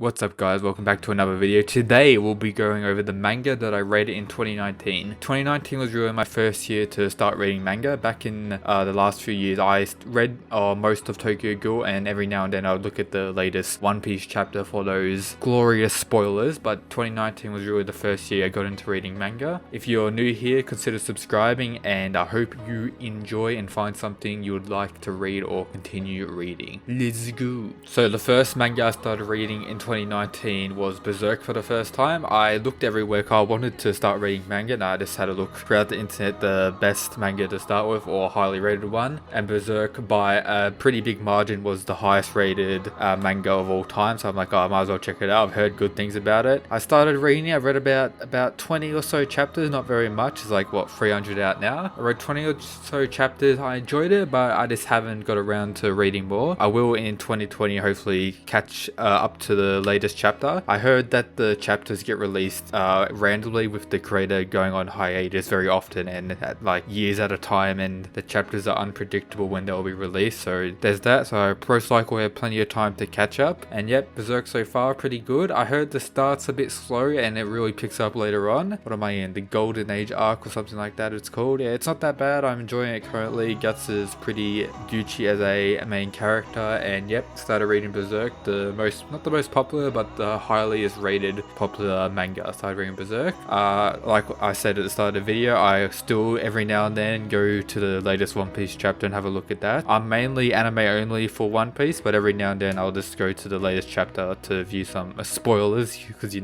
What's up guys, welcome back to another video. Today we'll be going over the manga that I read in 2019. 2019 was really my first year to start reading manga. Back in the last few years I read most of Tokyo Ghoul, and every now and then I would look at the latest One Piece chapter for those glorious spoilers, but 2019 was really the first year I got into reading manga. If you're new here, consider subscribing, and I hope you enjoy and find something you would like to read or continue reading. Let's go. So the first manga I started reading in 2019 was Berserk for the first time. I looked everywhere because I wanted to start reading manga, and I just had a look throughout the internet the best manga to start with or highly rated one, and Berserk by a pretty big margin was the highest rated manga of all time. So I'm like, oh, I might as well check it out. I've heard good things about it. I started reading it. I read about 20 or so chapters, not very much. It's like what, 300 out now. I read 20 or so chapters. I enjoyed it, but I just haven't got around to reading more. I will in 2020 hopefully catch up to the latest chapter. I heard that the chapters get released randomly, with the creator going on hiatus very often and at like years at a time, and the chapters are unpredictable when they'll be released. So there's that. So I most likely have plenty of time to catch up. And yep, Berserk so far pretty good. I heard the start's a bit slow and it really picks up later on. What am I in? The Golden Age arc or something like that it's called. Yeah, it's not that bad. I'm enjoying it currently. Guts is pretty Gucci as a main character, and yep, started reading Berserk, not the most popular but the highest rated popular manga. I started reading Berserk. Like I said at the start of the video, I still every now and then go to the latest One Piece chapter and have a look at that. I'm mainly anime only for One Piece, but every now and then I'll just go to the latest chapter to view some spoilers, because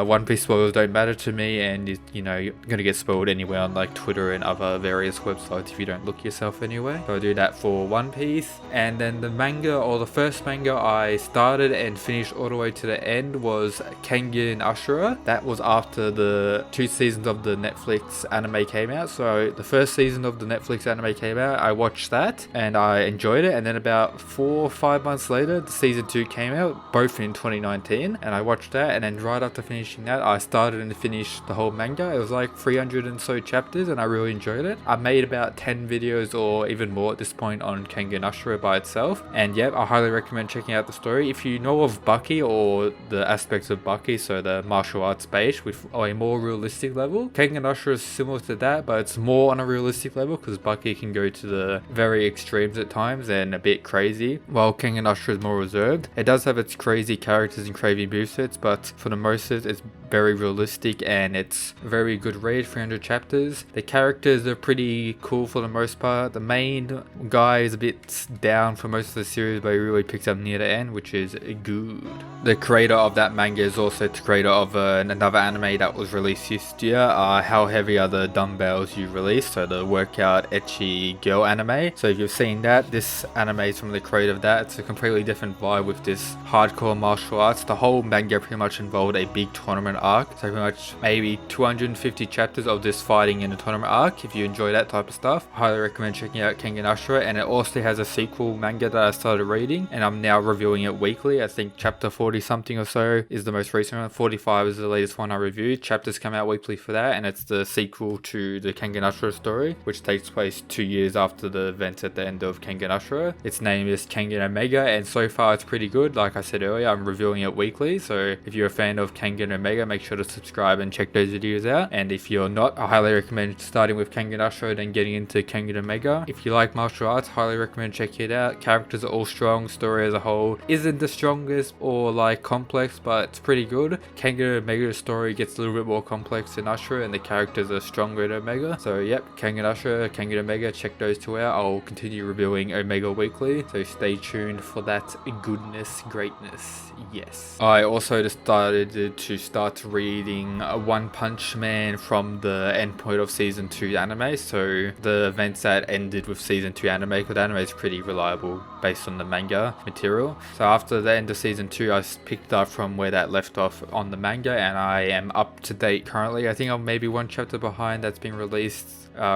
One Piece spoilers don't matter to me, and you're gonna get spoiled anyway on like Twitter and other various websites if you don't look yourself anyway. So I do that for One Piece. And then the manga, or the first manga I started and finished all the way to the end, was Kengan Ashura. That was after the 2 seasons of the Netflix anime came out. So the first season of the Netflix anime came out, I watched that and I enjoyed it, and then about 4 or 5 months later the season 2 came out, both in 2019, and I watched that, and then right after finishing that I started and finished the whole manga. It was like 300 and so chapters and I really enjoyed it. I made about 10 videos or even more at this point on Kengan Ashura by itself, and yep, I highly recommend checking out the story. If you know of Bucky or the aspects of Bucky, so the martial arts base with a more realistic level, Kengan Ashura is similar to that, but it's more on a realistic level because Bucky can go to the very extremes at times and a bit crazy, while Kengan Ashura is more reserved. It does have its crazy characters and crazy movesets, but for the most it's very realistic and it's a very good read. 300 chapters. The characters are pretty cool for the most part. The main guy is a bit down for most of the series, but he really picks up near the end, which is good. The creator of that manga is also the creator of another anime that was released this year, How Heavy Are the Dumbbells You Release, so the workout ecchi girl anime. So if you've seen that, this anime is from the creator of that. It's a completely different vibe with this hardcore martial arts. The whole manga pretty much involved a big tournament arc, so pretty much maybe 250 chapters of this fighting in a tournament arc. If you enjoy that type of stuff, I highly recommend checking out Kengan Ashura. And it also has a sequel manga that I started reading, and I'm now reviewing it weekly. I think chapter 40 something or so is the most recent one. 45 is the latest one I reviewed. Chapters come out weekly for that, and it's the sequel to the Kengan Ashura story, which takes place 2 years after the events at the end of Kengan Ashura. Its name is Kengan Omega, and so far it's pretty good. Like I said earlier, I'm reviewing it weekly, so if you're a fan of Kengan Omega, make sure to subscribe and check those videos out. And if you're not, I highly recommend starting with Kengan Ashura then getting into Kengan Omega. If you like martial arts, highly recommend checking it out. Characters are all strong. Story as a whole isn't the strongest or like complex, but it's pretty good. Kengan Omega's story gets a little bit more complex than Ashura, and the characters are stronger than Omega. So yep, Kengan Ashura, Kengan Omega, check those two out. I'll continue reviewing Omega weekly, so stay tuned for that goodness, greatness. Yes. I also decided to reading One Punch Man from the end point of season 2 anime, so the events that ended with season 2 anime, because anime is pretty reliable based on the manga material. So after the end of season 2, I picked up from where that left off on the manga, and I am up to date currently. I think I'm maybe one chapter behind that's been released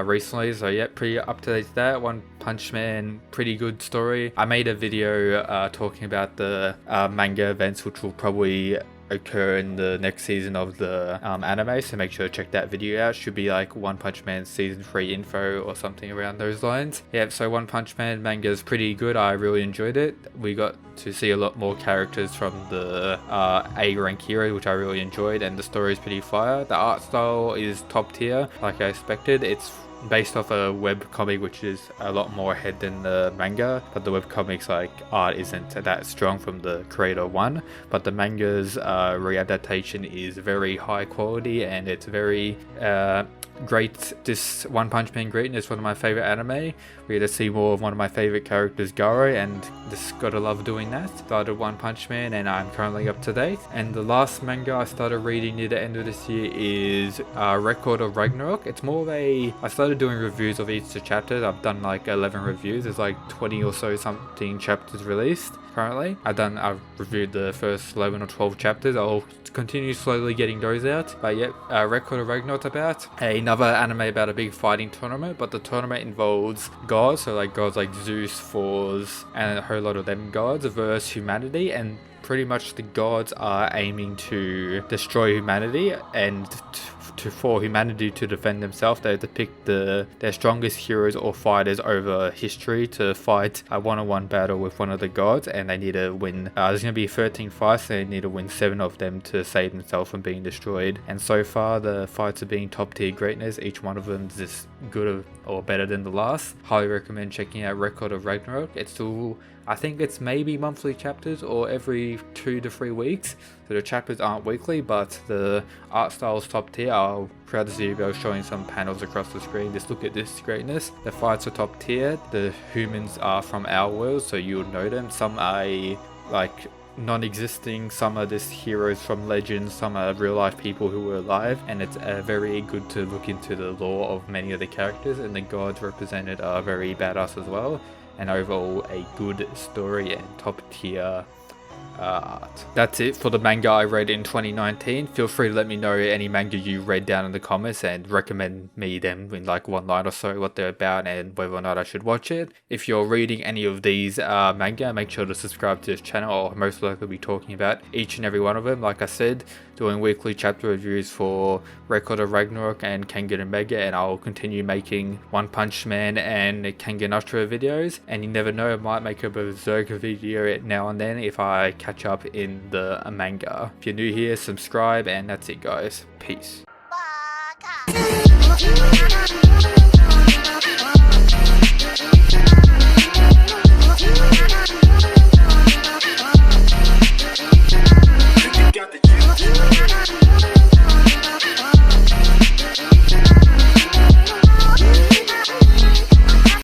recently, so yeah, pretty up to date to that. One Punch Man, pretty good story. I made a video talking about the manga events, which will probably occur in the next season of the anime, so make sure to check that video out. Should be like One Punch Man season 3 info or something around those lines. Yeah, so One Punch Man manga is pretty good. I really enjoyed it. We got to see a lot more characters from the A rank heroes, which I really enjoyed, and the story is pretty fire. The art style is top tier, like I expected. It's based off a web comic, which is a lot more ahead than the manga, but the web comics like art isn't that strong from the creator one, but the manga's readaptation is very high quality, and it's very great. This One Punch Man greatness is one of my favorite anime. We get to see more of one of my favorite characters, Garo, and just gotta love doing that. Started One Punch Man and I'm currently up to date. And the last manga I started reading near the end of this year is Record of Ragnarok. It's more of a, I started doing reviews of each of the chapters. I've done like 11 reviews. There's like 20 or so something chapters released currently. I've reviewed the first 11 or 12 chapters. I'll continue slowly getting those out. But yeah, Record of Ragnarok's about another anime about a big fighting tournament, but the tournament involves gods, so like gods like Zeus, Thor's, and a whole lot of them gods versus humanity, and pretty much the gods are aiming to destroy humanity, and for humanity to defend themselves, they have to pick their strongest heroes or fighters over history to fight a one-on-one battle with one of the gods, and they need to win. There's going to be 13 fights, so they need to win 7 of them to save themselves from being destroyed. And so far, the fights are being top tier greatness. Each one of them is just good or better than the last. Highly recommend checking out Record of Ragnarok. It's still, I think it's maybe monthly chapters or every 2 to 3 weeks. So the chapters aren't weekly, but the art style is top tier. I'll throughout this video showing some panels across the screen. Just look at this greatness. The fights are top tier. The humans are from our world, so you'll know them. Some are like non-existing, some are just heroes from legends, some are real life people who were alive, and it's very good to look into the lore of many of the characters, and the gods represented are very badass as well, and overall a good story and top tier art. That's it for the manga I read in 2019. Feel free to let me know any manga you read down in the comments and recommend me them in like one line or so what they're about and whether or not I should watch it. If you're reading any of these manga, make sure to subscribe to this channel. I'll most likely be talking about each and every one of them. Like I said, doing weekly chapter reviews for Record of Ragnarok and Kengan and Mega, and I'll continue making One Punch Man and Kengan Ultra videos, and you never know, I might make a Berserker video now and then if I catch up in the manga. If you're new here, subscribe, and that's it guys. Peace.